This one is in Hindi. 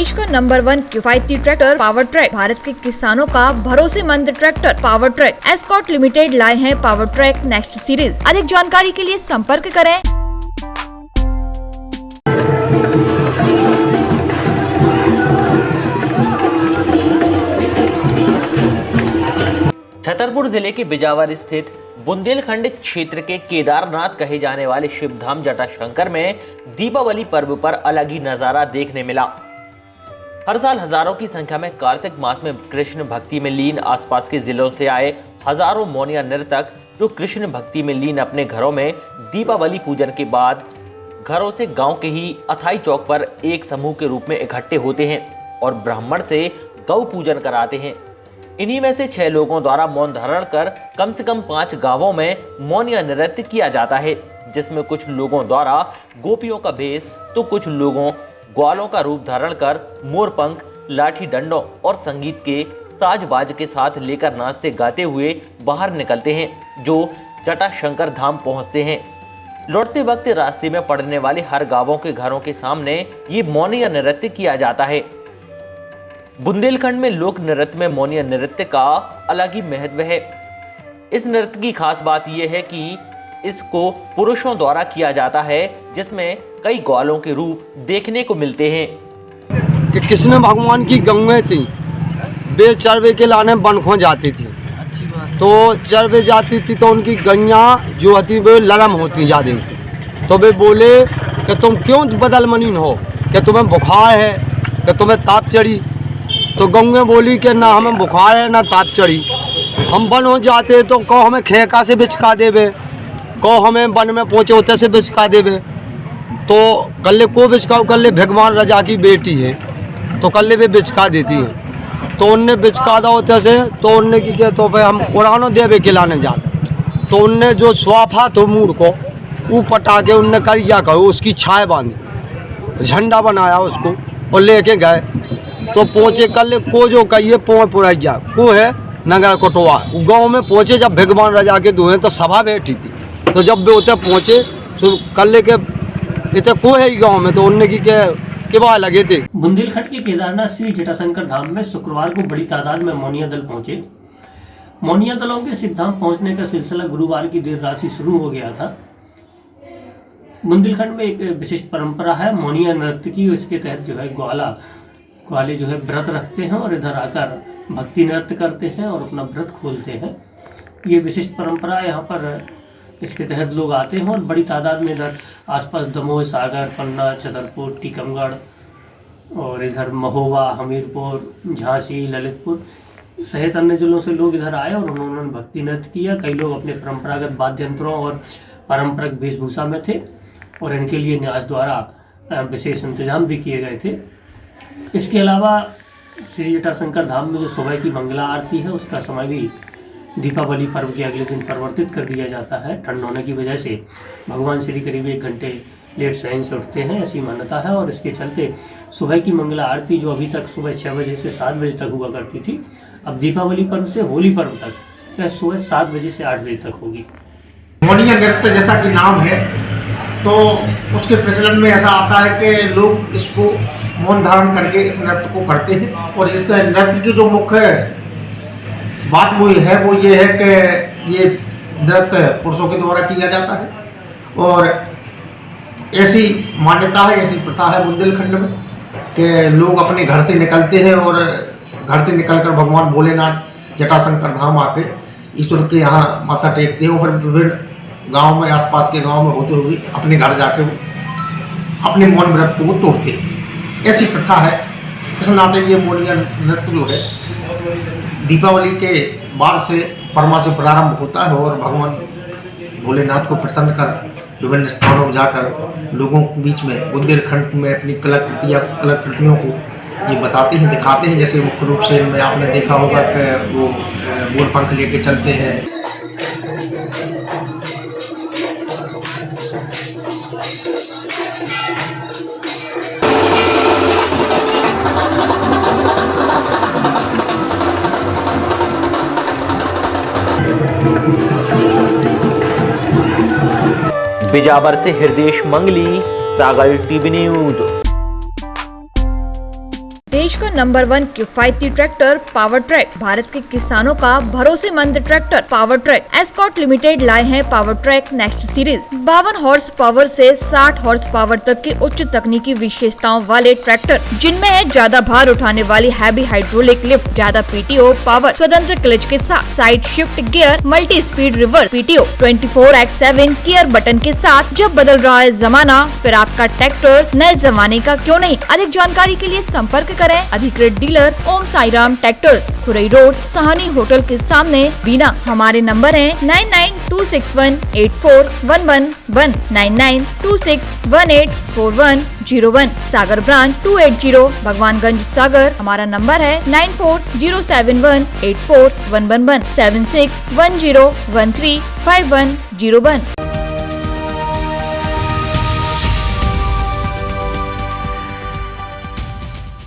देश का नंबर 1 किफायती ट्रैक्टर पावर ट्रैक भारत के किसानों का भरोसेमंद tractor power track escort limited लाए हैं पावर ट्रैक नेक्स्ट सीरीज। अधिक जानकारी के लिए संपर्क करें। छतरपुर जिले के बिजावर स्थित बुंदेलखंड क्षेत्र के केदारनाथ कहे जाने वाले शिवधाम जटाशंकर में दीपावली पर्व पर अलग ही नजारा देखने मिला। हर साल हजारों की संख्या में कार्तिक मास में कृष्ण भक्ति में लीन आसपास के जिलों से आए हजारों मोनिया नर्तक जो कृष्ण भक्ति में लीन अपने घरों में दीपावली पूजन के बाद घरों से गांव के ही अथाई चौक पर एक समूह के रूप में इकट्ठे होते हैं और ब्राह्मण से गौ पूजन कराते हैं। इन्हीं में से 6 लोगों द्वारा मौन धारण कर कम से कम 5 गांवों में मौनिया नृत्य किया जाता है, जिसमें कुछ लोगों द्वारा गोपियों का भेष तो कुछ लोगों ग्वालों का रूप धारण कर मोरपंख, लाठी डंडों और संगीत के साज-बाज के साथ लेकर नाचते गाते हुए बाहर निकलते हैं, जो जटाशंकर धाम पहुंचते हैं। लौटते वक्त रास्ते में पड़ने वाले हर गांवों के घरों के सामने ये मौनिया नृत्य किया जाता है। बुंदेलखंड में लोक नृत्य में मौनिया नृत्य का अलग ही महत्व है। इस नृत्य की खास बात यह है कि इसको पुरुषों द्वारा किया जाता है, जिसमें कई ग्वालों के रूप देखने को मिलते हैं। कि कृष्ण भगवान की गंगे थी, वे चरवे के लाने बनखों जाती थी, तो चरवे जाती थी तो उनकी गैया जो होती वे लरम होती ज़्यादा, तो वे बोले कि तुम क्यों बदल मनीन हो, कि तुम्हें बुखार है, कि तुम्हें ताप चढ़ी। तो गंगे बोली कि ना हमें बुखार है ना ताप चढ़ी, हम वन हो जाते तो कहो हमें खेका से बिचका देवे, कहो हमें वन में पहुँचे होते से बिचका देवे। तो कल्ले को बिचकाओ, कल्ले भगवान राजा की बेटी है तो कल्ले वे बिचका देती है। तो उनने बिचका दा होते से तो उनने की कहे तो भाई हम कुरानो देवे खिलाने जाते। तो उनने जो स्वाफा तो मूड को वो पटा के उनने करिया कहो उसकी छाया बांधी, झंडा बनाया उसको और लेके गए। तो पहुँचे कल को जो कहिए पुरैया को है नगर कोटवा गांव में पहुँचे। जब भगवान राजा के दुहे तो सभा बैठी थी, तो जब वे उतने पहुँचे तो कल के इतने को है गांव में, तो उनने की के बाद लगे थे। बुंदेलखंड के केदारनाथ श्री जटाशंकर धाम में शुक्रवार को बड़ी तादाद में मौनिया दल पहुंचे। मौनिया दलों के शिवधाम पहुंचने का सिलसिला गुरुवार की देर रात से शुरू हो गया था। बुंदेलखंड में एक विशिष्ट परंपरा है मौनिया नृत्य की। इसके तहत जो है ग्वाले जो है व्रत रखते हैं और इधर आकर भक्ति नृत्य करते हैं और अपना व्रत खोलते हैं। ये विशिष्ट परंपरा यहाँ पर, इसके तहत लोग आते हैं और बड़ी तादाद में इधर आसपास दमोह, सागर, पन्ना, छतरपुर, टीकमगढ़ और इधर महोबा, हमीरपुर, झांसी, ललितपुर सहित अन्य जिलों से लोग इधर आए और उन्होंने भक्ति नृत्य किया। कई लोग अपने परंपरागत वाद्य यंत्रों और पारंपरिक वेशभूषा में थे और इनके लिए न्यास द्वारा विशेष इंतजाम भी किए गए थे। इसके अलावा श्री जटाशंकर धाम में जो सुबह की मंगला आरती है उसका समय भी दीपावली पर्व के अगले दिन परिवर्तित कर दिया जाता है। ठंड होने की वजह से भगवान श्री करीब 1 घंटे लेट शयन से उठते हैं, ऐसी मान्यता है। और इसके चलते सुबह की मंगला आरती जो अभी तक सुबह 6 बजे से 7 बजे तक हुआ करती थी, अब दीपावली पर्व से होली पर्व तक यह सुबह 7 बजे से 8 बजे तक होगी। मौनिया नृत्य जैसा कि नाम है, तो उसके प्रचलन में ऐसा आता है कि लोग इसको मौन धारण करके इस नृत्य को करते हैं। और इस नृत्य की जो मुख्य बात वो ये है कि ये नृत्य पुरुषों के द्वारा किया जाता है और ऐसी मान्यता है, ऐसी प्रथा है बुंदेलखंड में कि लोग अपने घर से निकलते हैं और घर से निकलकर भगवान भोलेनाथ जटाशंकर धाम आते ईश्वर के यहाँ माथा टेकते हैं और फिर विभिन्न गाँव में, आसपास के गाँव में होते हुए अपने घर जाके अपने मौन व्रत को वो तोड़ते हैं। ऐसी प्रथा है। इस नाते ये मौनिया नृत्य जो है दीपावली के बाद से परमा से प्रारंभ होता है और भगवान भोलेनाथ को प्रसन्न कर विभिन्न स्थानों में जाकर लोगों के बीच में बुंदेलखंड में अपनी कलाकृतियों को ये बताते हैं, दिखाते हैं। जैसे मुख्य रूप से इनमें आपने देखा होगा कि वो मोरपंख लेके चलते हैं। बिजावर से हृदय मंगली, सागर टीवी न्यूज। देश का नंबर 1 किफायती ट्रैक्टर पावर ट्रैक, भारत के किसानों का भरोसेमंद tractor power track escort limited लाए हैं power track next series. 52 horse power से 60 हॉर्स पावर तक की उच्च तकनीकी विशेषताओं वाले ट्रैक्टर, जिनमें है ज्यादा भार उठाने वाली हैवी हाइड्रोलिक लिफ्ट, ज्यादा पीटीओ पावर, स्वतंत्र क्लच के साथ side shift gear, multi speed reverse PTO, 24x7 gear button के साथ। जब बदल रहा है जमाना, फिर आपका ट्रैक्टर नए जमाने का क्यों नहीं। अधिक जानकारी के लिए संपर्क करें अधिकृत dealer Om Sairam tractors, Khurai road, Sahani hotel के सामने, बीना। हमारे नंबर है 9926184111, 9926184101, सागर ब्रांच 280 भगवानगंज सागर। हमारा नंबर है 9407184111, 7610135101।